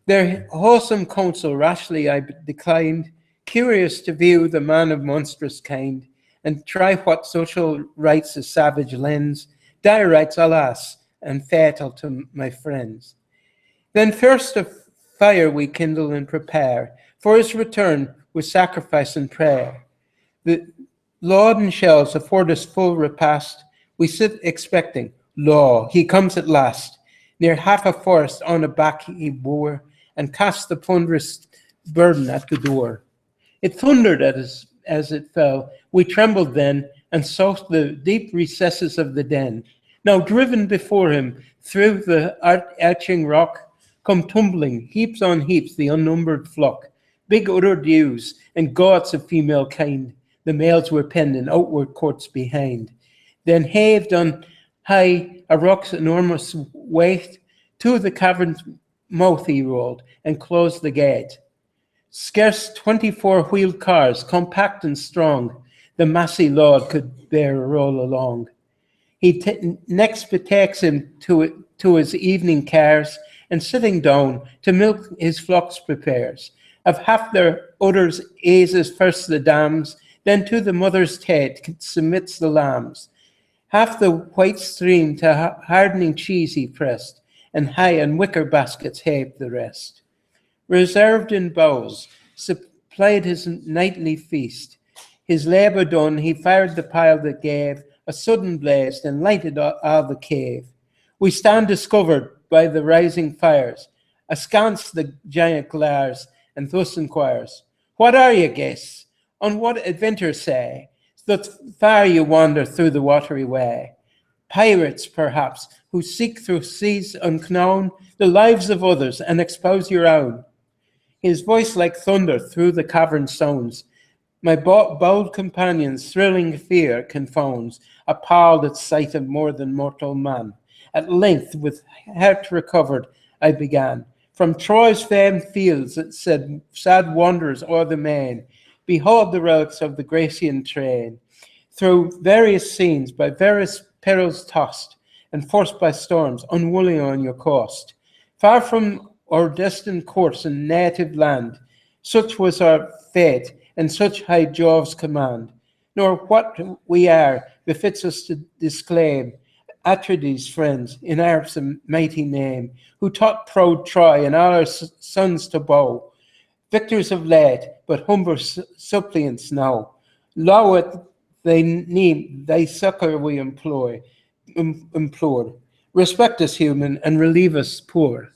Their wholesome counsel rashly I declined, curious to view the man of monstrous kind, and try what social rights a savage lends, dire rights, alas, and fatal to my friends. Then first a fire we kindle and prepare for his return with sacrifice and prayer. The lauden shells afford us full repast. We sit expecting, lo, he comes at last. Near half a forest on a back he bore, and cast the ponderous burden at the door. It thundered at us as it fell. We trembled then, and sought the deep recesses of the den. Now driven before him through the arching rock, come tumbling, heaps on heaps, the unnumbered flock, big uddered ewes, and goats of female kind. The males were penned in outward courts behind. Then haved on high a rock's enormous weight, to the cavern's mouth he rolled, and closed the gate. Scarce 24-wheeled cars, compact and strong, the massy load could bear a roll along. He next betakes him to his evening cares, and sitting down to milk his flocks prepares. Of half their udders eases first the dams, then to the mother's tate submits the lambs. Half the white stream to hardening cheese he pressed, and high and wicker baskets haved the rest. Reserved in boughs, supplied his nightly feast. His labour done, he fired the pile that gave a sudden blaze, and lighted all the cave. We stand discovered by the rising fires. Askance the giant glares, and thus inquires, "What are ye, guests? On what adventure say? That far you wander through the watery way? Pirates, perhaps, who seek through seas unknown the lives of others and expose your own." His voice like thunder through the cavern sounds. My bold companions thrilling fear confounds, appalled at sight of more than mortal man. At length, with heart recovered, I began. From Troy's famed fields, it said, sad wanderers o'er the main, behold the relics of the Grecian train. Through various scenes, by various perils tossed, and forced by storms, unwilling on your coast. Far from our destined course and native land, such was our fate, and such high Jove's command. Nor what we are befits us to disclaim. Atrides' friends, in Arp's mighty name, who taught proud Troy and all our sons to bow. Victors of late, but humble suppliants now. Low at thy knee, thy succor we implored. Respect us, human, and relieve us, poor.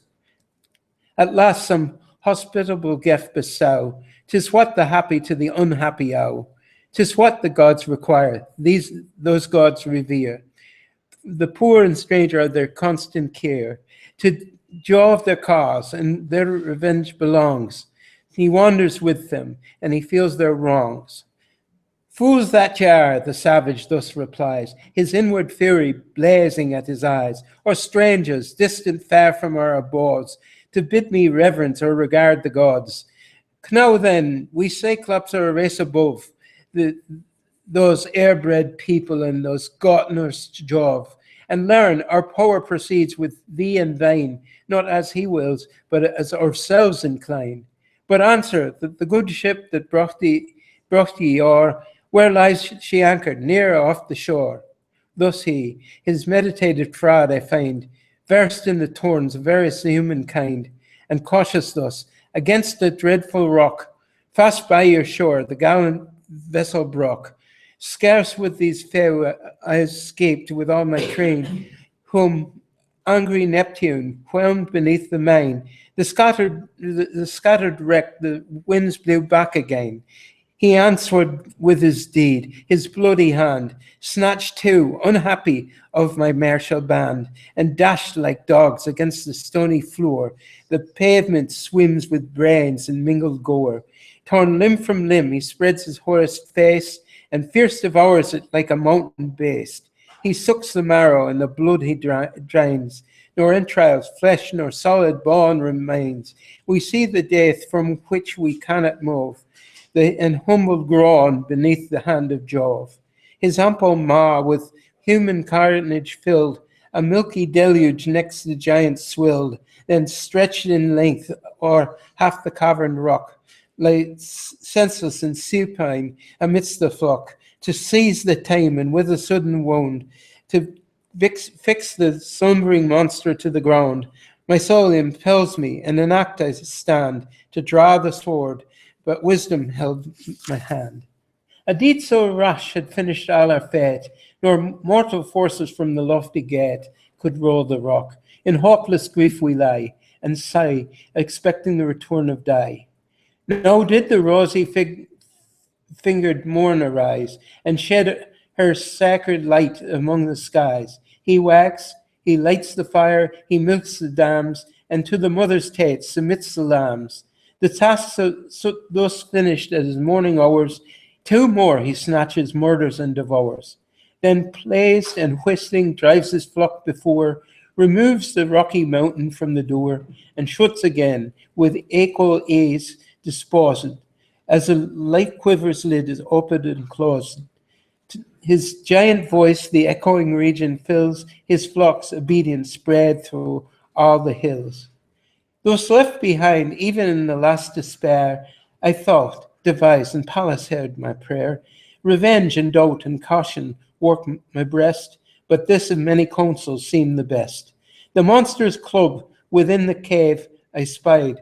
At last some hospitable gift bestow. 'Tis what the happy to the unhappy owe. 'Tis what the gods require, those gods revere. The poor and stranger are their constant care. To Jove their cause, and their revenge belongs. He wanders with them, and he feels their wrongs. Fools that ye are, the savage thus replies, his inward fury blazing at his eyes. Or strangers, distant far from our abodes, to bid me reverence or regard the gods. Now then, we Cyclops are a race above those air-bred people and those God-nursed Jove, and learn our power proceeds with thee and thine, not as he wills, but as ourselves incline. But answer that the good ship that brought ye o'er, where lies she anchored, near off the shore? Thus he, his meditated fraud I find, versed in the thorns of various humankind, and cautious thus, against the dreadful rock, fast by your shore, the gallant vessel broke. Scarce with these few I escaped with all my train, whom angry Neptune whelmed beneath the main. The scattered wreck the winds blew back again. He answered with his deed, his bloody hand, snatched too, unhappy, of my martial band, and dashed like dogs against the stony floor. The pavement swims with brains and mingled gore. Torn limb from limb, he spreads his harassed face, and fierce devours it like a mountain beast. He sucks the marrow, and the blood he drains, nor entrails, flesh, nor solid bone remains. We see the death from which we cannot move, and humble groan beneath the hand of Jove. His ample maw with human carnage filled, a milky deluge next the giant swilled, then stretched in length o'er half the cavern rock, lay senseless and supine amidst the flock, to seize the time and with a sudden wound, to fix the slumbering monster to the ground. My soul impels me, and in act I stand, to draw the sword, but wisdom held my hand. A deed so rash had finished all our fate, nor mortal forces from the lofty gate could roll the rock. In hopeless grief we lie, and sigh, expecting the return of day. Now did the rosy fingered morn arise, and shed her sacred light among the skies. He wakes, he lights the fire, he milks the dams, and to the mother's tate submits the lambs. The task thus finished at his morning hours, two more he snatches, murders, and devours. Then plays and whistling drives his flock before, removes the rocky mountain from the door, and shuts again, with equal ease disposed, as a light quiver's lid is opened and closed. His giant voice the echoing region fills, his flock's obedience spread through all the hills. Thus left behind, even in the last despair, I thought, devised, and Pallas heard my prayer. Revenge and doubt and caution worked my breast, but this of many counsels seemed the best. The monster's club within the cave I spied,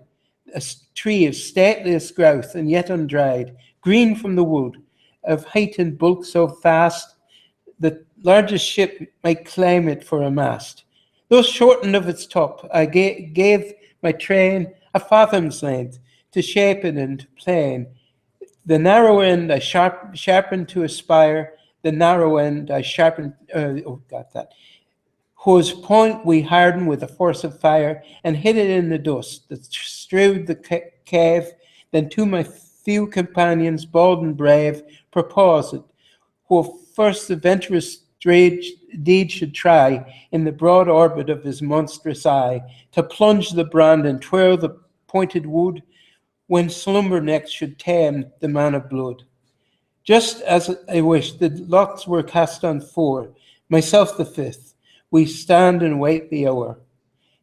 a tree of stateliest growth and yet undried, green from the wood, of height and bulk so vast, the largest ship might climb it for a mast. Thus shortened of its top, I gave my train a fathom's length to shape it into plane. The narrow end I sharpened to aspire, the narrow end I sharpened, whose point we hardened with the force of fire, and hid it in the dust that strewed the cave. Then to my few companions, bold and brave, proposed it, who first the venturous deed should try, in the broad orbit of his monstrous eye, to plunge the brand and twirl the pointed wood, when slumber next should tame the man of blood. Just as I wished, the lots were cast on four, myself the fifth. We stand and wait the hour.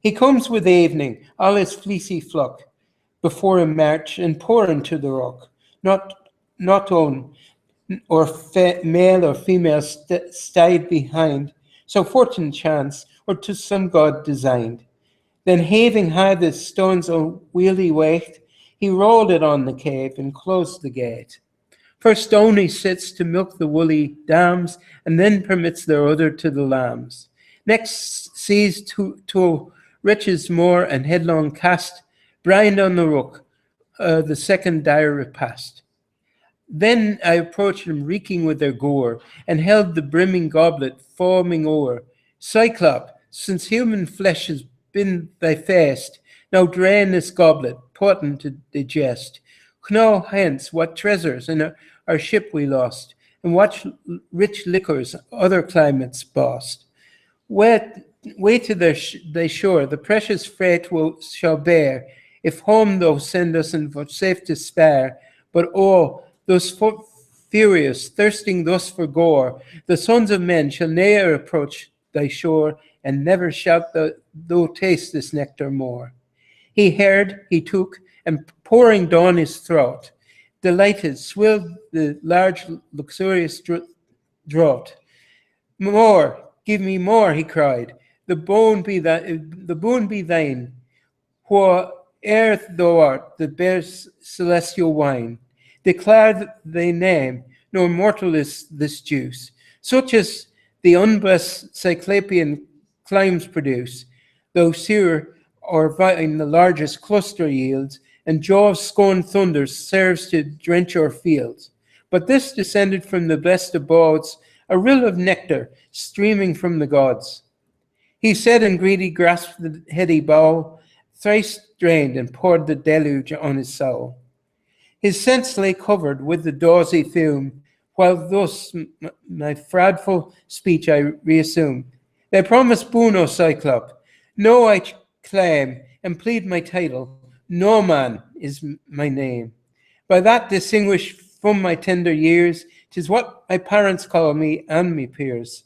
He comes with evening, all his fleecy flock, before him march and pour into the rock. Not on or male or female stayed behind, so fortune chance, or to some god designed. Then having high the stone's unwieldy weight, he rolled it on the cave and closed the gate. First stone he sits to milk the woolly dams, and then permits their udder to the lambs. Next sees to riches more and headlong cast, brined on the rook, the second dire repast. Then I approached them reeking with their gore, and held the brimming goblet foaming o'er. Cyclop, since human flesh has been thy feast, now drain this goblet, potent to digest. Know hence what treasures in our ship we lost, and what rich liquors other climates boast. Way to thy shore, the precious freight shall bear, if home thou send us and vouchsafe to spare. But oh, those furious, thirsting thus for gore, the sons of men shall ne'er approach thy shore, and never shalt thou taste this nectar more. He heard, he took, and pouring down his throat, delighted, swilled the large, luxurious draught. More, give me more, he cried. The boon be thine, whoe'er thou art that bears celestial wine. Declare thy name, nor mortal is this juice, such as the unblessed Cyclopean climes produce, though sewer or vine the largest cluster yields, and Jove's scorned thunder serves to drench our fields. But this descended from the blessed abodes, a rill of nectar streaming from the gods. He said, and greedy grasped the heady bowl, thrice drained and poured the deluge on his soul. His sense lay covered with the gauzy fume, while thus my fraudful speech I reassume. Thy promised boon, O Cyclop, no I claim, and plead my title, no man is my name. By that distinguished from my tender years, 'tis what my parents call me and me peers.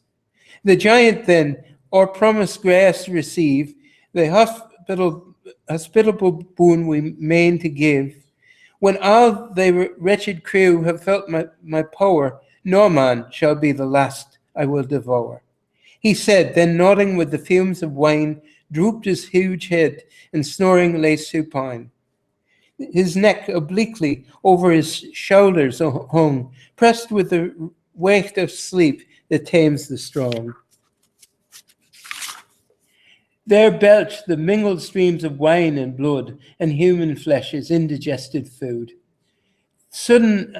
The giant then, or promised grace receive, the hospitable boon we main to give. When all the wretched crew have felt my power, no man shall be the last I will devour. He said, then nodding with the fumes of wine, drooped his huge head, and snoring lay supine. His neck obliquely over his shoulders hung, pressed with the weight of sleep that tames the strong. There belched the mingled streams of wine and blood, and human flesh as indigested food. Sudden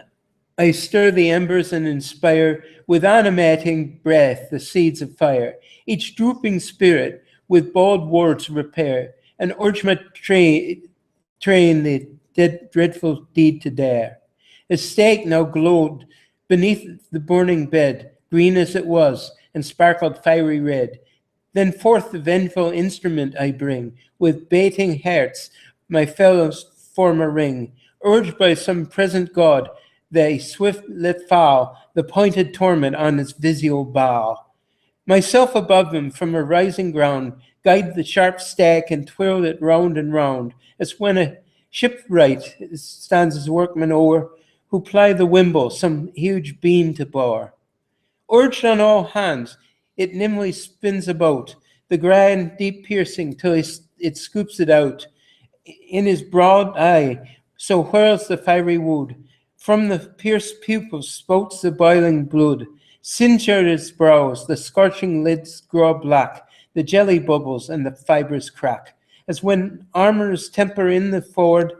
I stir the embers and inspire with animating breath the seeds of fire, each drooping spirit with bold words repair, and urge my train the dreadful deed to dare. A stake now glowed beneath the burning bed, green as it was, and sparkled fiery red. Then forth the vengeful instrument I bring, with bating hearts my fellows form a ring. Urged by some present god, they swift let fall the pointed torment on its visual bow. Myself above them from a rising ground, guide the sharp stake and twirl it round and round, as when a shipwright stands his workman o'er, who ply the wimble some huge beam to bore. Urged on all hands, it nimbly spins about, the grand deep piercing till it scoops it out. In his broad eye, so whirls the fiery wood. From the pierced pupils spouts the boiling blood. Singe out its brows, the scorching lids grow black, the jelly bubbles and the fibres crack. As when armorers temper in the ford,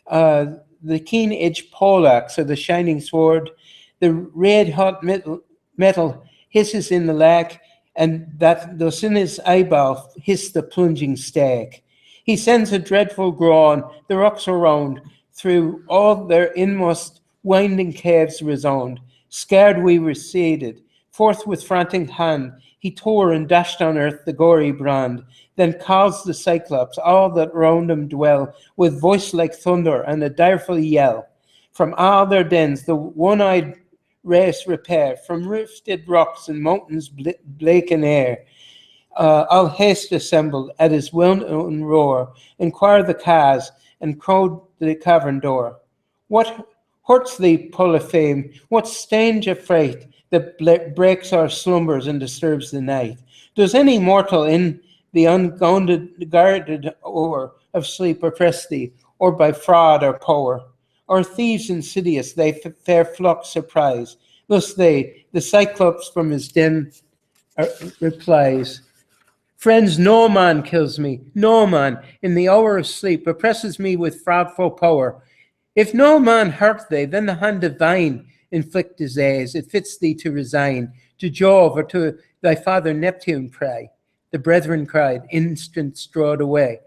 the keen-edged poleaxe or the shining sword, the red-hot metal hisses in the lack, and that thus in his eyeball hiss the plunging stag. He sends a dreadful groan, the rocks around, through all their inmost winding caves resound. Scared we receded, forth with frantic hand, he tore and dashed on earth the gory brand, then caused the Cyclops, all that round him dwell, with voice like thunder and a direful yell. From all their dens the one-eyed race repair, from rifted rocks and mountains blake in air. All haste assembled at his well-known roar, inquire the cause, and crowd the cavern door. What hurts thee, Polypheme? What strange affright that breaks our slumbers and disturbs the night? Does any mortal in the unguarded hour of sleep oppress thee, or by fraud or power? Or thieves insidious they fair flock surprise? Thus they, the Cyclops from his den replies, friends, no man kills me, no man in the hour of sleep oppresses me with fraudful power. If no man hurt thee, then the hand divine inflict disease. It fits thee to resign, to Jove or to thy father Neptune pray. The brethren cried, instant strode away.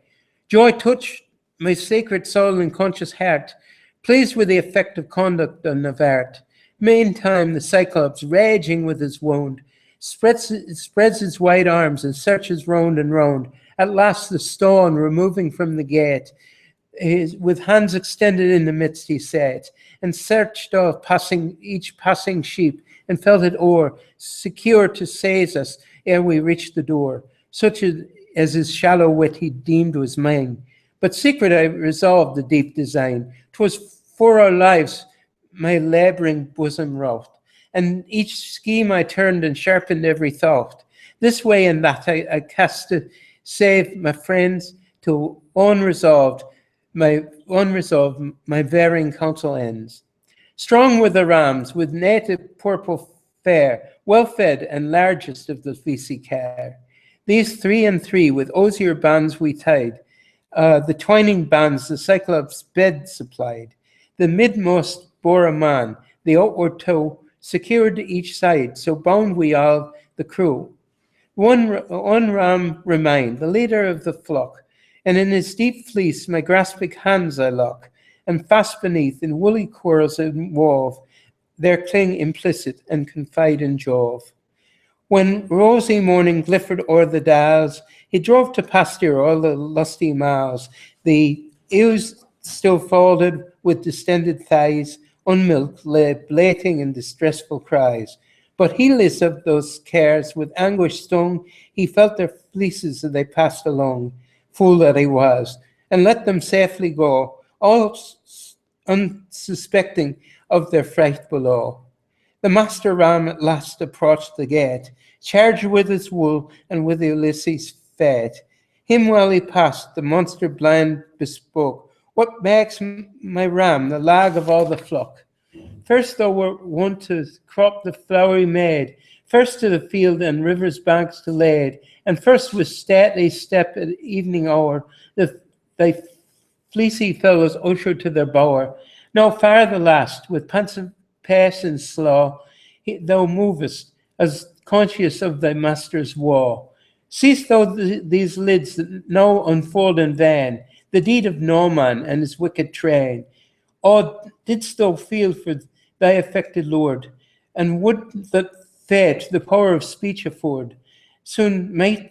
Joy touched my sacred soul and conscious heart, pleased with the effective conduct of art. Meantime the Cyclops, raging with his wound, spreads his wide arms and searches round and round. At last the stone, removing from the gate, with hands extended in the midst he sat, and searched off each passing sheep, and felt it o'er, secure to seize us ere we reached the door. Such as his shallow wit he deemed was mine. But secret I resolved the deep design. 'Twas for our lives my labouring bosom wrought, and each scheme I turned and sharpened every thought. This way and that I cast to save my friends, to unresolved, my varying counsel ends. Strong were the rams, with native purple fair, well fed and largest of the fleecy care. These 3 and 3 with osier bands we tied, the twining bands the Cyclops' bed supplied. The midmost bore a man, the outward toe secured each side, so bound we all the crew. One ram remained, the leader of the flock, and in his deep fleece my grasping hands I lock, and fast beneath in woolly curls and wove, there cling implicit and confide in Jove. When rosy morning gliffered o'er the dales, he drove to pasture all the lusty miles. The ewes still folded with distended thighs, unmilked, lay bleating in distressful cries. But heedless of those cares, with anguish stung, he felt their fleeces as they passed along. fool that he was, and let them safely go, all unsuspecting of their fright below. The master ram at last approached the gate, charged with his wool and with Ulysses' fate. Him while he passed, the monster blind bespoke, "What makes my ram the lag of all the flock? First thou wert wont to crop the flowery maid, first to the field and river's banks to lade, and first with stately step at evening hour, thy fleecy fellows ushered to their bower. Now far the last, with pensive pace and slow, thou movest, as conscious of thy master's woe. Seest thou these lids that now unfold in vain, the deed of Noman and his wicked train? Oh, didst thou feel for thy affected lord, and would that fate the power of speech afford, soon mightst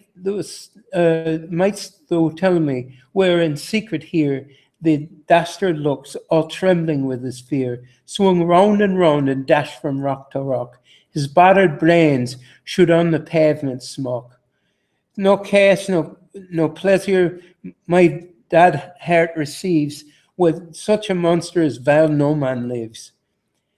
thou tell me, where in secret here the dastard looks, all trembling with his fear, swung round and dashed from rock to rock. His battered brains should on the pavement smoke. No case, no pleasure my dad heart receives, with such a monster as vile Noman lives.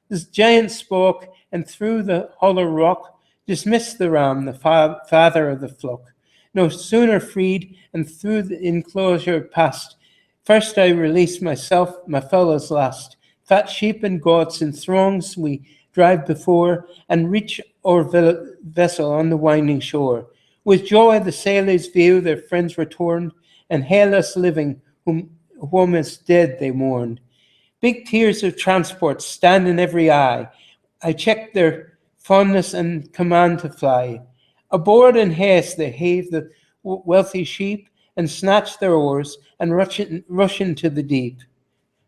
This giant spoke, and through the hollow rock dismissed the ram, the father of the flock. No sooner freed, and through the enclosure passed, first I released myself, my fellows last. Fat sheep and goats in throngs we drive before, and reach our vessel on the winding shore. With joy the sailors view their friends returned, and hail us living, whom as dead they mourned. Big tears of transport stand in every eye. I check their fondness and command to fly. Aboard in haste they heave the wealthy sheep, and snatch their oars, and rush into the deep.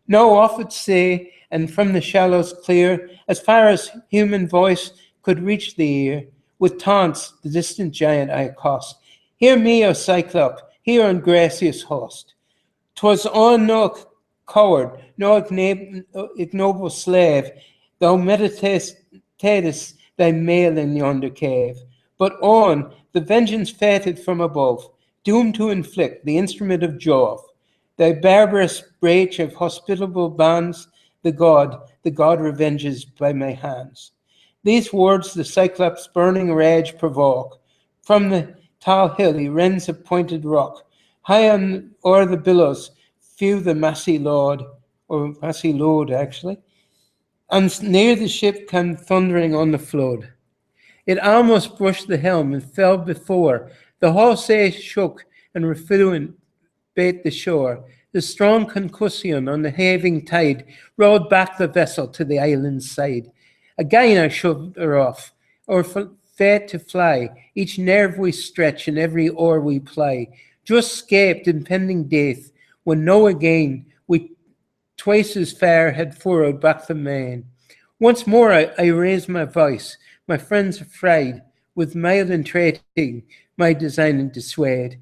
No off at sea, and from the shallows clear, as far as human voice could reach the ear, with taunts the distant giant I accost. Hear me, O Cyclop, hear, ungracious host. 'Twas on no coward, no ignoble slave, thou meditatest thy mail in yonder cave, but on the vengeance fated from above, doomed to inflict the instrument of Jove. Thy barbarous breach of hospitable bands, the god revenges by my hands. These words the Cyclops' burning rage provoke. From the tall hill he rends a pointed rock. High on o'er the billows flew the massy load, actually, and near the ship came thundering on the flood. It almost brushed the helm and fell before. The whole sea shook, and refluent bait the shore. The strong concussion on the heaving tide rowed back the vessel to the island's side. Again I shoved her off, or fate to fly. Each nerve we stretch and every oar we ply. Just scaped impending death, when know again we twice as far had furrowed back the main. Once more I raised my voice, my friends afraid, with mild entreaty my design and dissuade.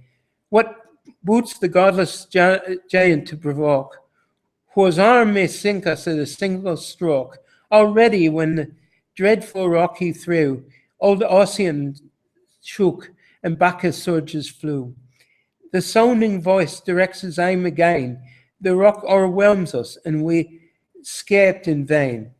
What boots the godless giant to provoke, whose arm may sink us at a single stroke? Already when the dreadful rock he threw, old Ossian shook, and back his surges flew. The sounding voice directs his aim again. The rock o'erwhelms us, and we scaped in vain.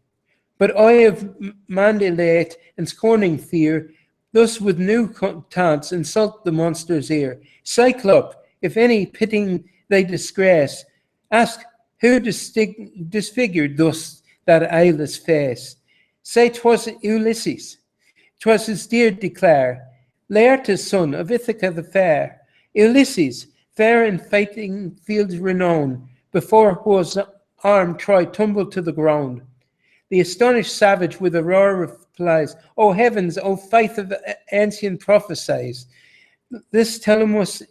But I of mandate and scorning fear, thus with new taunts insult the monster's ear. Cyclop, if any pitying thy disgrace, ask who disfigured thus that eyeless face. Say 'twas Ulysses, 'twas his dear declare, Laertes' son of Ithaca the fair. Ulysses, fair in fighting fields renowned, before whose arm Troy tumbled to the ground. The astonished savage with a roar replies, O heavens, O faith of ancient prophecies! This Telemus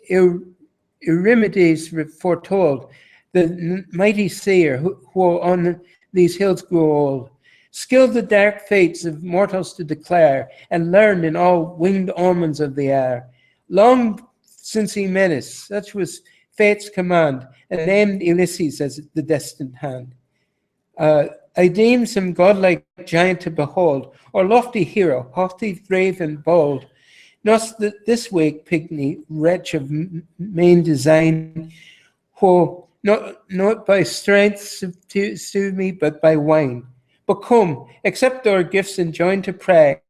Eurimedes foretold, the mighty seer who on these hills grew old. Skilled the dark fates of mortals to declare, and learned in all winged omens of the air. Long since he menaced, such was fate's command, and named Ulysses as the destined hand. I deem some godlike giant to behold, or lofty hero, haughty, brave, and bold. Thus this week, Pygmy, wretch of main design, who not by strength subdue me, but by wine. But come, accept our gifts and join to pray.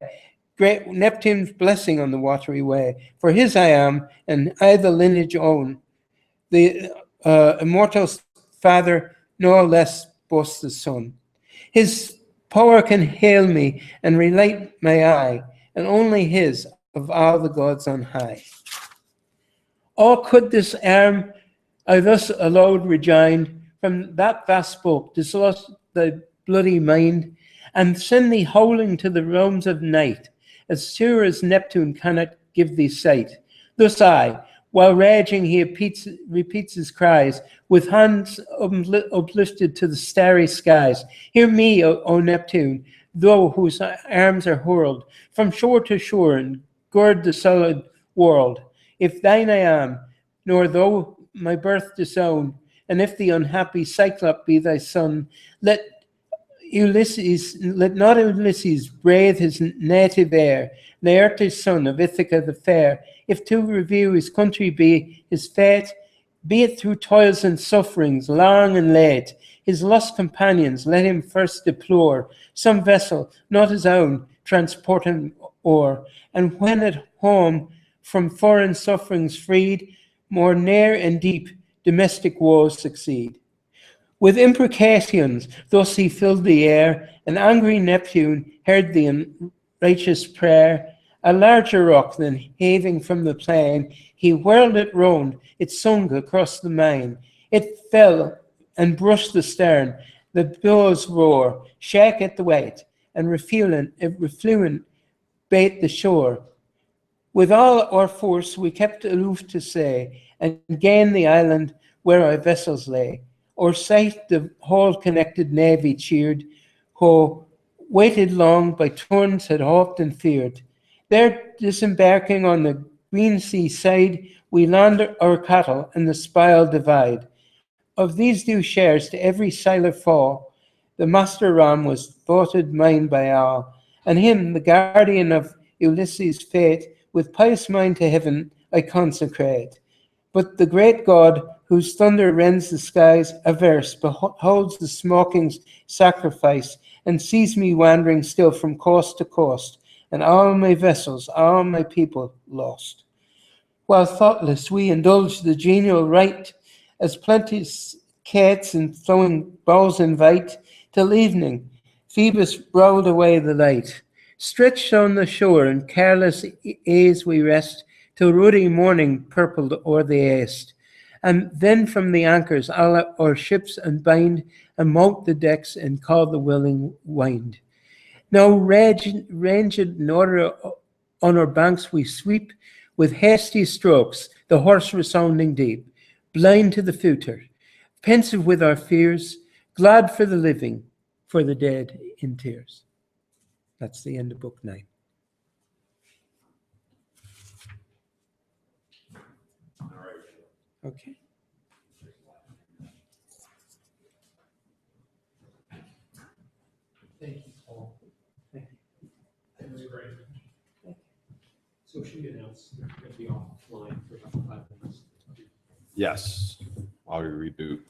Great Neptune's blessing on the watery way. For his I am, and I the lineage own. The immortal Father, no less boasts the Son. His power can hail me and relate my eye, and only his of all the gods on high. Or could this arm I thus aloud rejoined from that vast spoke, dislodge thy bloody mind, and send thee howling to the realms of night, as sure as Neptune cannot give thee sight. Thus I, while raging he repeats his cries, with hands uplifted to the starry skies. Hear me, O Neptune, thou whose arms are hurled from shore to shore and gird the solid world. If thine I am, nor thou my birth disown, and if the unhappy Cyclop be thy son, let not Ulysses brave his native air, Laertes' son of Ithaca the fair, if to review his country be his fate, be it through toils and sufferings long and late, his lost companions let him first deplore, some vessel, not his own, transport him o'er, and when at home from foreign sufferings freed, more near and deep domestic woes succeed. With imprecations thus he filled the air, and angry Neptune heard the unrighteous prayer. A larger rock than heaving from the plain, he whirled it round, it sunk across the main. It fell and brushed the stern, the billows roar, shake at the weight, and refluent bait the shore. With all our force we kept aloof to say, and gained the island where our vessels lay. Our sight the whole connected navy cheered, who waited long by turns had hoped and feared. There disembarking on the green sea side, we land our cattle and the spoil divide. Of these due shares to every sailor fall, the master ram was voted mine by all, and him, the guardian of Ulysses' fate, with pious mind to heaven I consecrate. But the great God, whose thunder rends the skies, averse, beholds the smoking's sacrifice, and sees me wandering still from coast to coast, and all my vessels, all my people lost. While thoughtless we indulge the genial rite, as plenteous cates and flowing bowls invite, till evening, Phoebus rolled away the light. Stretched on the shore in careless ease we rest, till ruddy morning purpled o'er the east. And then from the anchors all our ships unbind, and mount the decks and call the willing wind. Now ranged in order on our banks we sweep, with hasty strokes, the hoarse resounding deep, blind to the future, pensive with our fears, glad for the living, for the dead in tears. That's the end of book 9. All right. Okay. Thank you, Paul. Thank you. That was great. So should we announce we're going to be offline for about 5 minutes? Yes, while we reboot.